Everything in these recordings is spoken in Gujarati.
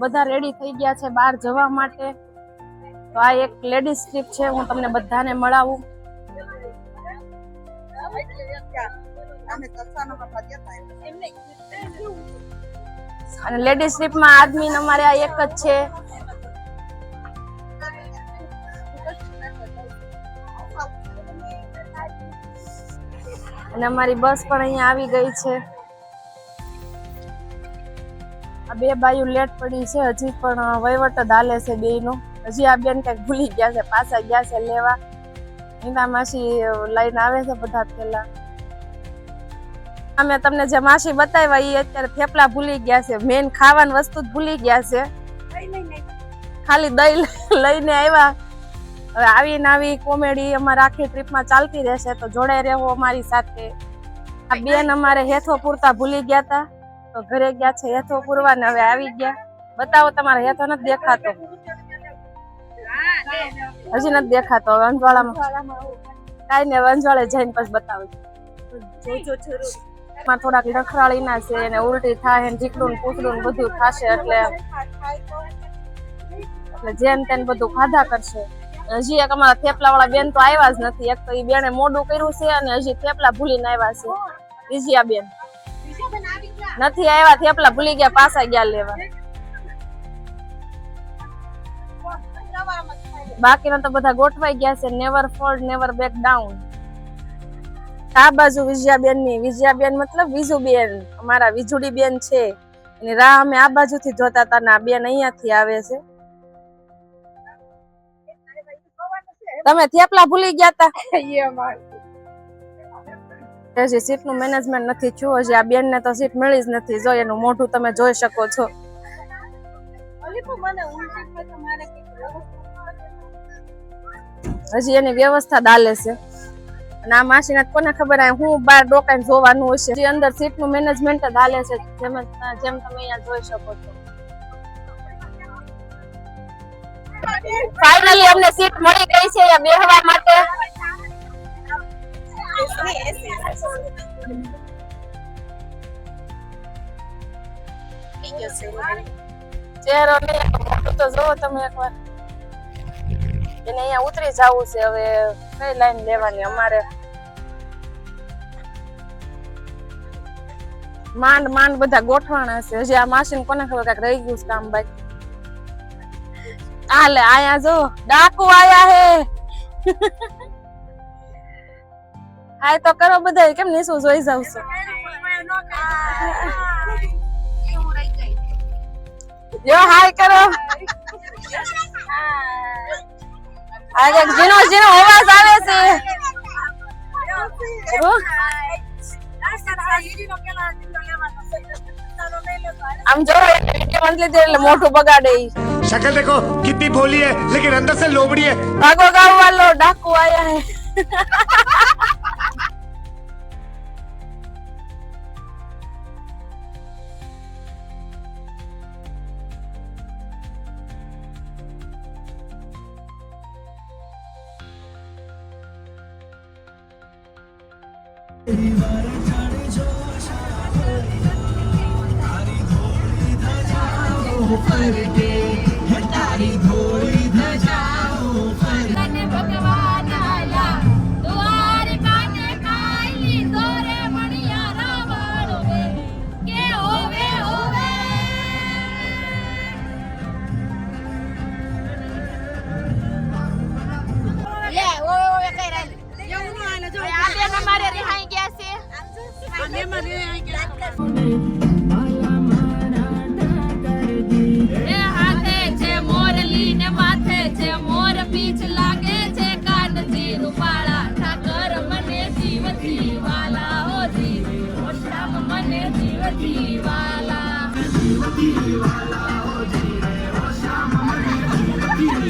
બધા રેડી થઈ ગયા છે બહાર જવા માટે. તો આ એક લેડીઝ ટ્રીપ છે, હું તમને બધાને મળાવું. અને લેડીઝ ટ્રીપમાં આદમી અમારે આ એક જ છે. અને અમારી બસ પણ અહીંયા આવી ગઈ છે. આ બે બાયું લેટ પડી છે, હજી પણ વહીવટ જ હાલે છે બેયનો. હજી આ બેન કઈક ભૂલી ગયા છે, પાછા ગયા છે લેવા. ઈના માસી લઈને આવે છે બધા થેલા. અમે તમને જે માસી બતાવ્યા એ અત્યારે થેપલા ભૂલી ગયા છે, મેન ખાવાની વસ્તુ જ ભૂલી ગયા છે. ખાલી દહીં લઈને આવ્યા. હવે આવીને આવી કોમેડી અમારે આખી ટ્રીપમાં ચાલતી રહેશે, તો જોડે રહેવો અમારી સાથે. આ બેન અમારે હેથો પૂરતા ભૂલી ગયા હતા, તો ઘરે ગયા છે હેથો પૂરવા ને હવે આવી ગયા. બતાવો, તમારે હેથો નથી દેખાતો, હજી નથી દેખાતો. વંજવાળામાં કાંઈ ને વંજવાળે જઈને પછી બતાવજો. થોડાક લખરાળી ના છે, એને ઉલટી થાય, ઢીકડું ને પૂછડું ને બધું થશે, એટલે જેમ તેમ બધું ખાધા કરશે. હજી એક અમારા થેપલા વાળા બેન તો આવ્યા જ નથી. એક તો એ બેને મોડું કર્યું છે અને હજી થેપલા ભૂલીને આવ્યા છે. વિજયા બેન નથી આવ્યા, થેપલા ભૂલી ગયા, પાછા ગયા લેવા. બાકીના તો બધા ગોઠવાઈ ગયા છે. Never fold never back down. આ બાજુ વિજયાબેન ની, વિજયાબેન મતલબ વિજુબેન, અમારા વિજુડી બેન છે. એની રાહ અમે આ બાજુ થી જોતા હતા ને આ બેન અહીંયાથી આવે છે. તમે થેપલા ભૂલી ગયા હતા? હજી સીટ નું મેનેજમેન્ટ નથી થયું. હજી આ બેન ને તો સીટ મળી જ નથી. જો એનું મોઢું તમે જોઈ શકો છો. હજી એની વ્યવસ્થા ડાલે છે. અને આ માસીને કોને ખબર આ હું બહાર ડોકાઈને જોવાનું હશે. જે અંદર સીટ નું મેનેજમેન્ટ જ હાલે છે, જેમ તમે અહીંયા જોઈ શકો છો. ફાઇનલી અમને સીટ મળી ગઈ છે અહીંયા બેહવા માટે. ચહેરો તો જોવો તમે એકવાર. એને અહીંયા ઉતરી જવું છે. હવે કઈ લાઈન લેવાની અમારે? માંડ માંડ બધા ગોઠવાના છે. હજી આ માસીને કોને ખબર કાંઈક રહી ગયું છે કામ બાકી. હાલે આયા જો ડાકુ આયા હે. હાય તો કરો બધા. કેમ નીસું જોઈ જાવ છો? જો હાય કરો. આ એક ઝીણો ઝીણો અવાજ આવે છે. આમ જો એટલે મોઢું બગાડે. शक्ल देखो कितनी भोली है लेकिन अंदर से लोमड़ी है. भागो गाँव वालों, डाकू आया है.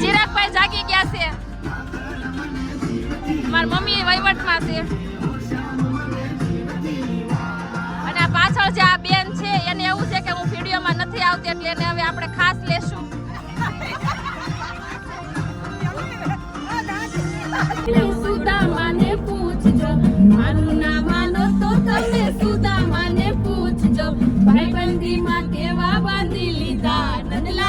ચિરાગભાઈ જાગી ગયા છે. મારી મમ્મી વહીવટમાં છે. અને આ પાછળ જે આ બેન છે એને એવું છે કે હું વિડીયોમાં નથી આવતી, એટલે એને હવે આપણે ખાસ લેશું. સુદામાને પૂછજો, મારું ના માનો તો તમે સુદામાને પૂછજો. ભાઈબંધીમાં કેવા બાંધી લીધા નંદલા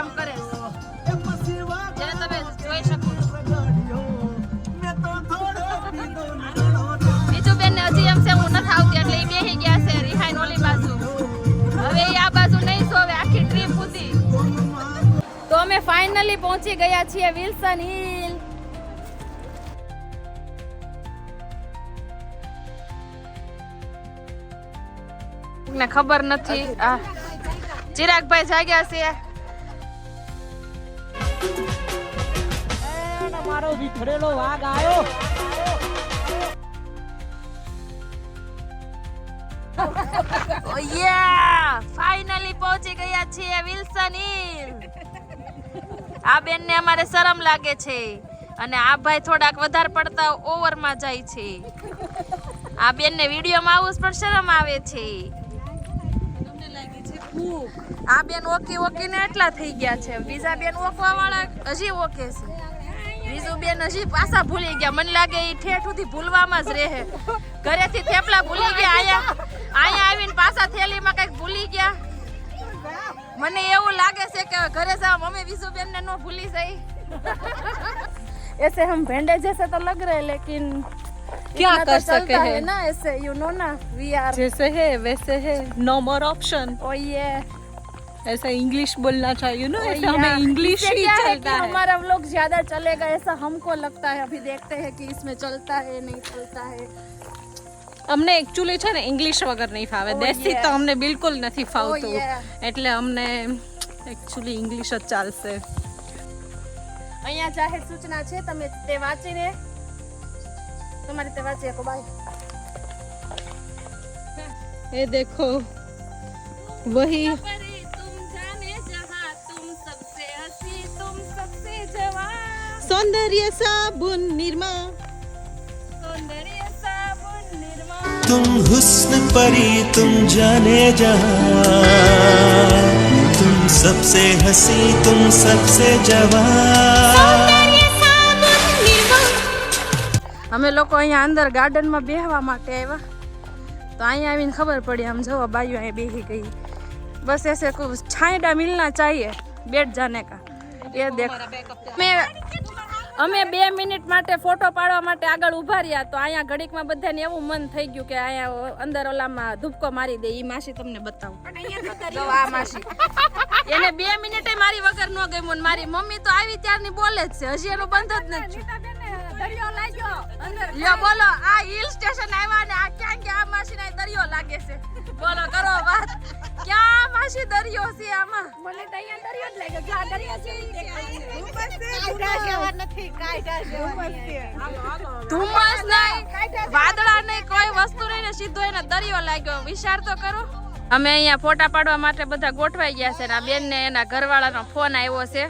કામ કરે છે જે તમે જોઈ શકો. બીજું બેન ને હજી એમ છે હું નથી આવતી એટલે એ બેહી ગયા છે રિહાઈન ઓલી બાજુ. હવે એ આ બાજુ નહીં સોવે આખી ટ્રીપ સુધી. તો અમે ફાઇનલી પહોંચી ગયા છીએ વિલ્સન હિલ. ને ખબર નથી આ ચિરાગભાઈ જાગ્યા છે. મારો વિખરેલો વાઘ આવ્યો. ફાઇનલી પહોંચી ગયા છીએ વિલ્સન હિલ. આ બેન ને અમારે શરમ લાગે છે અને આ ભાઈ થોડાક વધારે પડતા ઓવરમાં જાય છે. આ બેન ને વિડીયોમાં આવું પણ શરમ આવે છે. આ બેન ઓકી ઓકીને એટલા થઈ ગયા છે. બીજા બેન ઓકવા વાળા હજી ઓકે છે. બીજું બેન હજી પાછા ભૂલી ગયા. મને લાગે એ ઠેઠ સુધી ભૂલવામાં જ રહે. ઘરેથી થેપલા ભૂલી ગયા, અહીંયા આવીને પાછા થેલીમાં કઈક ભૂલી ગયા. મને એવું લાગે છે કે ઘરે જાવ મમ્મી વિજુ બેન ને નો ભૂલી જાય. ऐसे हम भेंडे जैसे तो लग रहे लेकिन क्या इतना कर तो चलता सके है हैं? ना ऐसे यू नो ना वी आर जैसे है वैसे है. नो मोर ऑप्शन. ओ ये ऐसा इंग्लिश बोलना चाहिए ना. ऐसे या, हमें इंग्लिश इससे ही क्या है कि चलता है. हमारा व्लॉग ज्यादा चलेगा ऐसा हमको लगता है. अभी देखते हैं कि इसमें चलता है नहीं चलता है. અમને એકચ્યુઅલી છે ને ઇંગ્લિશ વગર નહીં ફાવે. દેશી તો અમને બિલકુલ નથી ફાવતું. એટલે અમને એકચ્યુઅલી ઇંગ્લિશ જ ચાલશે. અહીંયા જાહેર સૂચના છે તમે તે વાંચીને તમારે તે વાંચી શકો. બાય. ये देखो वही सौंदर्य साबुन निर्मा. तुम हुस्न परी तुम जाने जहां तुम सबसे हसी तुम सबसे जवान. અમે લોકો અહીંયા અંદર ગાર્ડનમાં બેહવા માટે આવ્યા તો અહીંયા આવીને ખબર પડી. આમ જવો બાયું અહીંયા બેહી ગઈ. બસ ऐसे कुछ छायड़ा मिलना चाहिए बैठ जाने का. ये देखो અમે 2 મિનિટ માટે ફોટો પાડવા માટે આગળ ઊભા રહ્યા તો અહીંયા ઘડીકમાં બધાને એવું મન થઈ ગયું કે અહીંયા અંદર ઓલામાં ધૂપકો મારી દે. ઈ માસી તમને બતાવું. જો આ માસી એને 2 મિનિટે મારી વગર ન ગમ્યું ને મારી મમ્મી તો આવી ત્યારની બોલે જ છે. હજી એનું બંધ જ નથી. લ્યો બોલો આ હિલ સ્ટેશન આવ્યા ને આ ક્યાં આ માસી ને દરિયો લાગે છે. બોલો કરો વાત. ક્યાં માસી દરિયો છે આમાં? મને તો અહીંયા દરિયો જ લાગ્યો. ક્યાં દરિયો છે ધુમ્મસ નહીં વાદળા નહીં કોઈ વસ્તુ નહીં ને સીધો એને દરિયો લાગ્યો. વિચાર તો કરો. અમે અહીંયા ફોટા પાડવા માટે બધા ગોઠવાઈ ગયા છે ને આ બેન ને એના ઘરવાળાનો ફોન આવ્યો છે.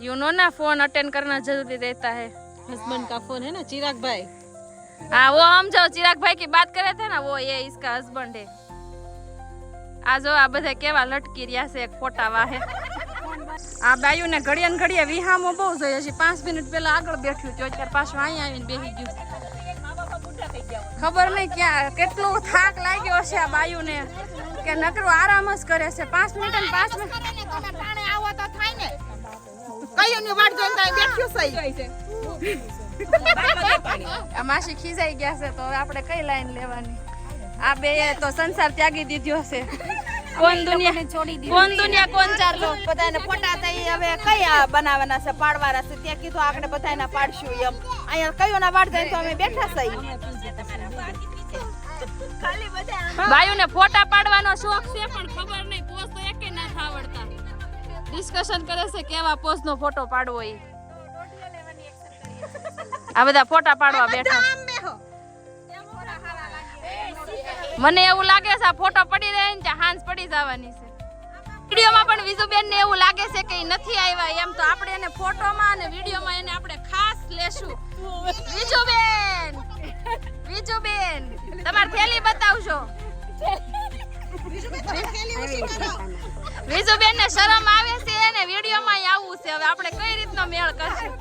યુ નો ના ફોન અટેન્ડ करना जरूरी रहता है. हस्बैंड का फोन है ना चिराग भाई. हाँ वो हम जो चिराग भाई की बात करे थे ना वो ये इसका हस्बैंड है. आ जो आ બધા કેવા લટકી રહ્યા છે એક ફોટા વાહે. આ બાયુ ને ઘડિયા ને ઘડિયા વિહામો બહુ જોઈએ છે. 5 મિનિટ પહેલા આગળ બેઠ્યું તો અત્યારે પાછું અહીંયા આવીને બેસી ગયું. ખબર નહીં ક્યાં કેટલો થાક લાગ્યો છે આ બાયુ ને કે નકરો આરામ જ કરે છે. 5 મિનિટ અને 5 મિનિટ તમે ટાણે આવો તો થાય ને. કયું ની વાટ જોઈને ત્યાં બેઠ્યું છે. આ માસી ખીજાઈ ગયા છે તો હવે આપણે કઈ લાઈન લેવાની? આ બે તો સંસાર ત્યાગી દીધો છે. કોણ દુનિયા છોડી દીધી. કોણ દુનિયા કોણ ચાર લો. બધાને ફોટા થઈ હવે કયા બનાવવાના છે પાડવાના છે ત્યાં કીધું આપણે બધાને પાડશું એમ. અહીંયા કયો ના વાડ જાય તો અમે બેઠા છીએ. બાયુ ને ફોટા પાડવાનો શોખ છે પણ ખબર નહીં પોઝ તો એકે ના આવડતા. ડિસ્કશન કરે છે કેવા પોઝ નો ફોટો પાડવો ઈ. આ બધા ફોટા પાડવા બેઠા. મને એવું લાગે છે આ ફોટો પડી રહે ને ત્યાં હાંસ પડી જવાની છે. વિડીયોમાં પણ વિજુબેન ને એવું લાગે છે કે નથી આવ્યા એમ તો આપણે એને ફોટોમાં અને વિડીયોમાં એને આપણે ખાસ લેશું. વિજુબેન તમાર થેલી બતાવજો. વિજુબેન ને શરમ આવે છે અને વિડીયોમાં આવવું છે. હવે આપણે કઈ રીતનો મેળ કરશું?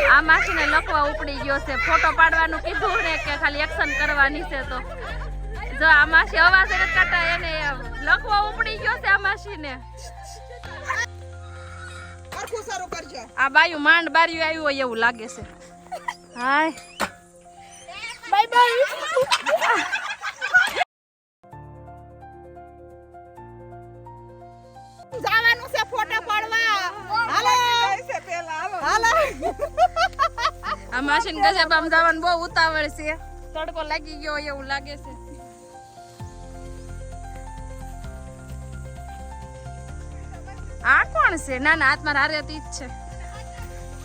આ માસીને લખવા ઉપડી ગયો છે. ફોટો પાડવાનું કીધું ને કે ખાલી એક્શન કરવાની છે તો જો આ માસી અવાજ નથી કરતા એને લખવા ઉપડી ગયો છે આ માસીને. સરખું શરૂ કરજો. આ બાયું માંડ બાર્યું આવ્યું હોય એવું લાગે છે. Hi bye bye. જવાનું છે ફોટા પાડવા. હાલો હાલો. આ માસીને ગજબ આમ જવાનું બહુ ઉતાવળ છે. તડકો લાગી ગયો હોય એવું લાગે છે. આ કોણ છે? ના ના હાથ મારા હારે હતી જ છે.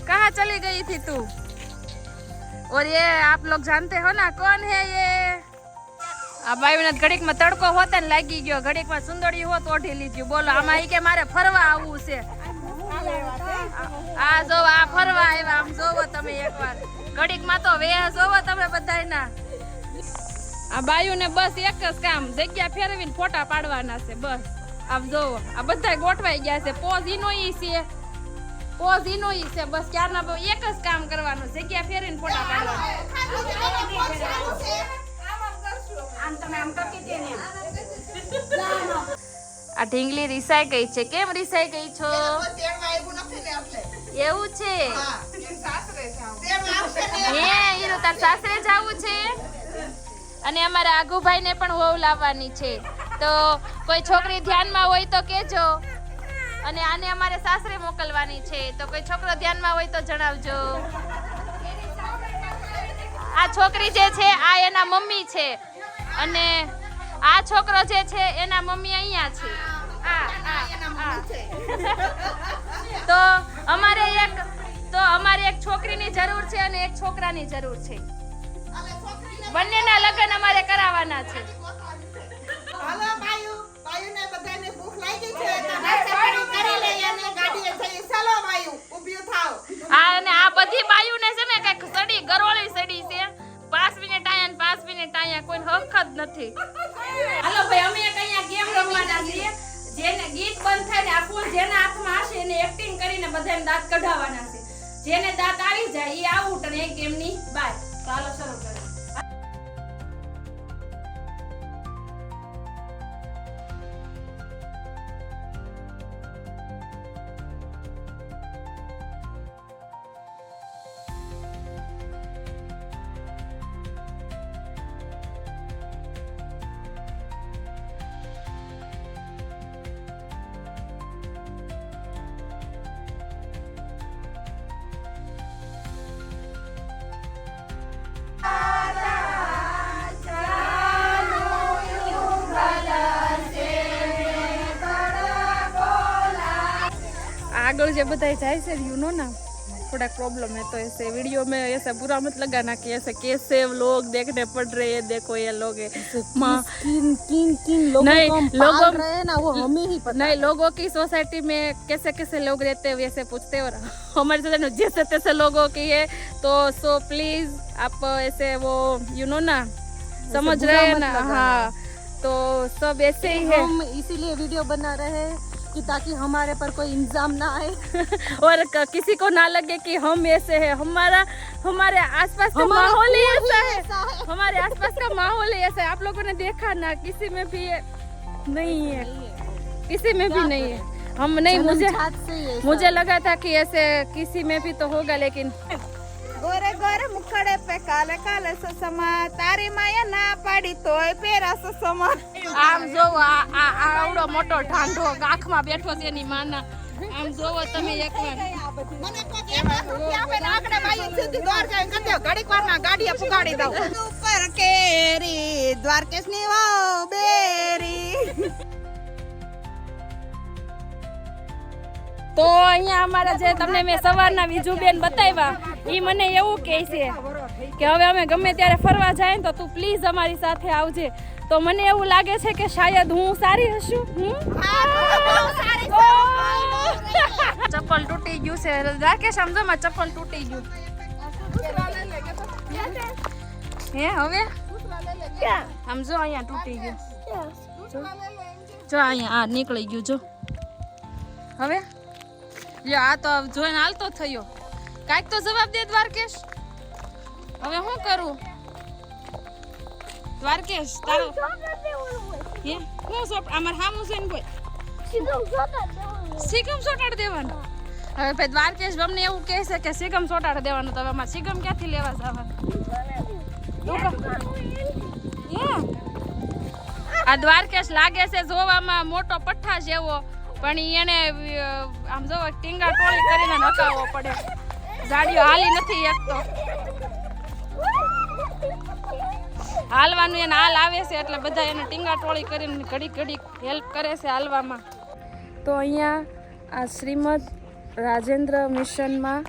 कहाँ चली गई थी तू? और ये आप लोग जानते हो ना कौन है ये? આ બાઈને ઘડીક માં તડકો હોતે ને લાગી ગયો, ઘડીક માં સુંદરી હોત ઓઢી લીધું. બોલો આમાં ઈ કે મારે ફરવા આવવું છે. આ જો આ ફરવા આવ્યા, આમ જોવો તમે એકવાર. ઘડીક માં તો વેહ જોવો તમે બધાયના. આ બાયુ ને બસ એક જ કામ, જગ્યા ફેરવીને ફોટા પાડવાના છે બસ. આમ જોવો આ બધા ગોઠવાઈ ગયા છે. પોઝ ઈનો ઈ છે, પોઝ ઈનો ઈ છે. બસ ક્યારના એક જ કામ કરવાનું, જગ્યા ફેરવીને ફોટા પાડવાના. આ ઢીંગલી રીસાઈ ગઈ છે. કેમ રીસાઈ ગઈ છો? એવું છે હે હીરો, તાર સાસરે જાવું છે? અને અમારા આગુભાઈ ને પણ વહુ લાવવાની છે, તો કોઈ છોકરી ધ્યાનમાં હોય તો કેજો. અને આને અમારે સાસરે મોકલવાની છે, તો કોઈ છોકરો ધ્યાનમાં હોય તો જણાવજો. આ છોકરી જે છે આ એના મમ્મી છે, અને આ છોકરો જે છે એના મમ્મી અહીંયા છે. તો અમારે એક છોકરીની જરૂર છે અને એક છોકરાની જરૂર છે. બંનેના લગ્ન અમારે કરાવવાના છે. હાલો બાયુ, બાયુને બધાને ભૂખ લાગી છે તો નાસ્તા પાણી કરી લઈએ અને ગાડીએ જઈએ. ચાલો બાયુ, ઊભી થાવ. અને આ બધી બાયુને છે ને કઈક સડી ગરોળી સડી છે. 5 મિનિટ આયા ને 5 મિનિટ આયા, કોઈ હક જ નથી. હાલો ભાઈ અમે અહીંયા ગેમ રમવાના છીએ. જેને ગીત બંધ થાય ને આ ફૂલ જેના હાથમાં હશે એને એક્ટિંગ કરીને બધાને દાંત કઢાવવાના છે. જેને દાંત આવી જાય એ આઉટ અને એક ગેમની બાય. ચાલો શરૂ કરો. आगे जो बताए जाए से यू नो ना थोड़ा प्रॉब्लम है, तो ऐसे वीडियो में ऐसा बुरा मत लगाना कि ऐसे कैसे लोग देखने पड़ रहे हैं. देखो ये लोग नहीं लोगों ना वो हमें ही पता नहीं, लोगों की सोसाइटी में कैसे कैसे लोग रहते हैं वैसे पूछते हैं. और हमारे सोसाइटी में जैसे तैसे लोगों की है, तो सो प्लीज आप ऐसे वो यू नो ना समझ रहे हैं ना. हाँ तो सब ऐसे ही है. हम इसीलिए वीडियो बना रहे हैं कि ताकि हमारे पर कोई इल्जाम ना आए और किसी को ना लगे कि हम ऐसे हैं. हमारे आसपास का माहौल ही ऐसा है. हमारे आसपास का माहौल ही ऐसा है. आप लोगों ने देखा ना, किसी में भी नहीं है, किसी में भी नहीं है. हम नहीं, मुझे लगा था कि ऐसे किसी में भी तो होगा, लेकिन गोरे गोरे मुखड़े पे काले काले ससमा, तारी माया ना पाड़ी तोय पेरा ससमा. આમ જોવો આવડો મોટો ઢાંઢો આંખમાં બેઠો છે એની માના. આમ જોવો તમે એકવાર. મને કોક એમ હતું કે આપણે આકડે બાઈ સીધી દ્વાર જાય કરી દો, ઘડીક વારમાં ગાડીએ પુગાડી દઉં. ઉપર કેરી દ્વારકેશની વાવ બેરી. તો અહીંયા અમારા જે તમને મેં સવારના વિજુબેન બતાવ્યા, એ મને એવું કહે છે કે હવે અમે ગમે ત્યારે ફરવા જાય ને તો તું પ્લીઝ અમારી સાથે આવજે. તો મને એવું લાગે છે કે શાયદ હું સારી હશું. ચપ્પલ તૂટી ગયું છે રાકેશ, સમજોમાં ચપ્પલ તૂટી ગયું હે. હવે સમજો અહીંયા તૂટી ગયું, જો અહીંયા આ નીકળી ગયું. જો હવે આ તો જોઈને હાલતો થયો. કાંઈક તો જવાબ દે દ્વારકેશ. હવે શું કરું? દ્વારકેશ તારો હે હું સોપ અમાર હામું છે ને કોઈ સિગમ સોટાડ દેવાનું હવે ભાઈ દ્વારકેશ અમને એવું કહે છે કે સિગમ સોટાડ દેવાનું તો હવે અમારે સિગમ ક્યાંથી લેવા જવાનું આ દ્વારકેશ લાગે છે જોવામાં મોટો પઠ્ઠા જેવો પણ એને આમ જોવો ટીંગા ટોળી કરીને નકાવવો પડે ગાડીઓ હાલી નથી એક તો હાલવાનું એને હાલ આવે છે એટલે બધા એને ટીંગા ટોળી કરીને ઘડી ઘડી હેલ્પ કરે છે હાલવામાં. તો અહીંયા આ શ્રીમદ રાજેન્દ્ર મિશનમાં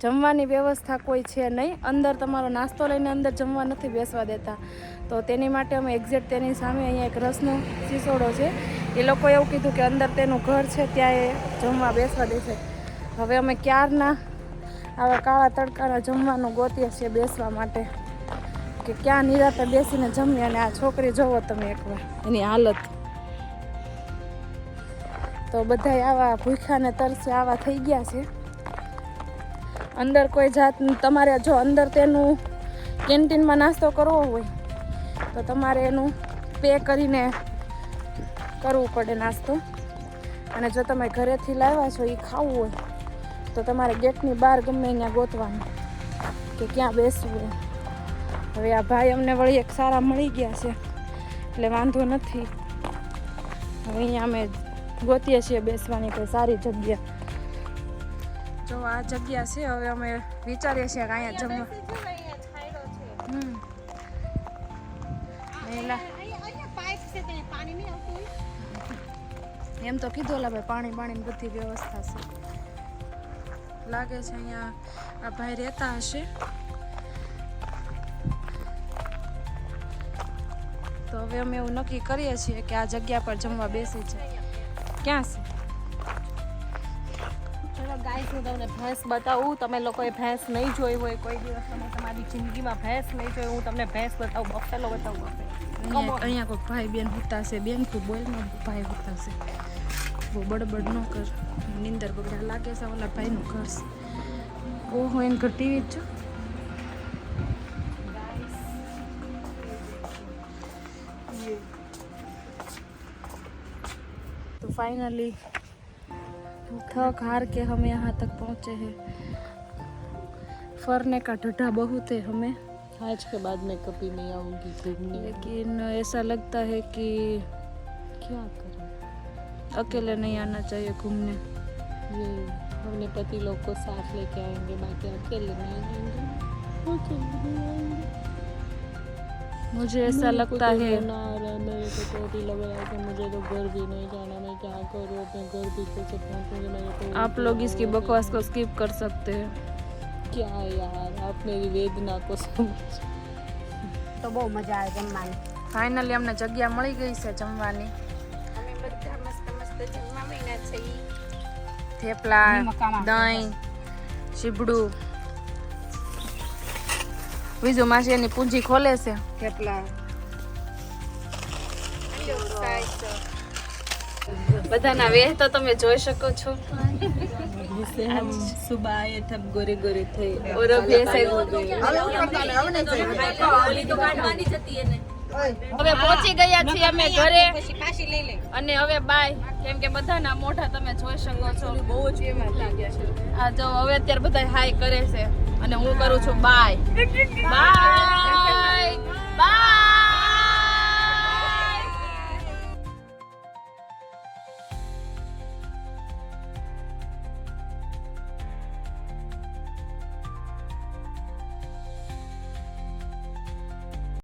જમવાની વ્યવસ્થા કોઈ છે નહીં. અંદર તમારો નાસ્તો લઈને અંદર જમવા નથી બેસવા દેતા. તો તેની માટે અમે એક્ઝેક્ટ તેની સામે અહીંયા એક રસનો સિસોડો છે. એ લોકો એવું કીધું કે અંદર તેનું ઘર છે ત્યાં એ જમવા બેસવા દેશે. હવે અમે ક્યારના આવા કાળા તડકાના જમવાનું ગોતીએ છીએ બેસવા માટે કે ક્યાં નિરાતે બેસીને જમીએ. અને આ છોકરી જોવો તમે એકવાર એની હાલત. તો બધા આવા ભૂખ્યા ને તરસે આવા થઈ ગયા છે. અંદર કોઈ જાત તમારે જો અંદર તેનું કેન્ટીનમાં નાસ્તો કરવો હોય તો તમારે એનું પે કરીને કરવું પડે નાસ્તો. અને જો તમે ઘરેથી લાવ્યા છો એ ખાવું હોય તો તમારે ગેટની બહાર ગમે અહીંયા ગોતવાનું કે ક્યાં બેસવું. હવે આ ભાઈ અમને વળી એક સારા મળી ગયા છે એટલે વાંધો નથી. હવે અહીંયા અમે ગોતીએ છીએ બેસવાની કોઈ સારી જગ્યા. જો આ જગ્યા છે. હવે અમે વિચારીએ છીએ કે અહીંયા જમવા એમ તો કીધું લા ભાઈ પાણીની બધી વ્યવસ્થા છે. લાગે છે અહીંયા આ ભાઈ રહેતા હશે. તો હવે અમે એવું નક્કી કરીએ છીએ કે આ જગ્યા પર જમવા બેસી છે. ક્યાં છે? ચલો ગાઈસ હું તમને ભેંસ બતાવું. તમે લોકોએ ભેંસ નહીં જોઈ હોય કોઈ દિવસ તમે તમારી જિંદગીમાં ભેંસ નહીં જોઈ, હું તમને ભેંસ બતાવું, બફેલો બતાવું. અહીંયા કોઈ ભાઈ બેન હોતા છે. બેન તું બોલમાં ભાઈ હોતા છે. બહુ બડબડ ન કર. નીંદર બગડા લાગે છે. ઓલા ભાઈનું ઘર છે. ઓહો એને ઘર ટીવી જ છો. तो फाइनली थक हार के हम यहाँ तक पहुँचे हैं. फरने का ढड्ढा बहुत है हमें. आज के बाद मैं कभी नहीं आऊँगी घूमने. लेकिन ऐसा लगता है कि क्या करें, अकेले नहीं आना चाहिए घूमने. ये अपने पति लोग को साथ लेके आएंगे, बाकी अकेले नहीं आएंगे. मुझे ऐसा लगता है मेरे को तो भी लग रहा है कि मुझे तो घर भी नहीं जाना. मैं क्या करूँ, अपने घर भी कैसे पहुँचूँगी. मेरे को आप लोग इसकी बकवास को स्किप कर सकते हैं. क्या यार, आप मेरी वेदना को समझ. તો બહુ મજા આવે જમવાની. ફાઇનલી અમને જગ્યા મળી ગઈ છે જમવાની. અમે બધા મસ્ત મસ્ત જમવા માંડ્યા છે. થેપલા, દહીં, સીબડું. બીજું માસી એની પૂંજી ખોલે છે. થેપલા બધાના વેહ તો તમે જોઈ શકો છો. जैसे हम सुबह आए तब गोरे गोरे थे और अब ऐसे हो गए. હવે પહોંચી ગયા છીએ અમે ઘરે પાછી લઈ લે. અને હવે બાય. કેમ કે બધાના મોઢા તમે જોઈ શકો છો. બહુ જ લાગ્યા છે. આ જો હવે અત્યારે બધા હાય કરે છે અને હું કરું છું બાય બાય બાય.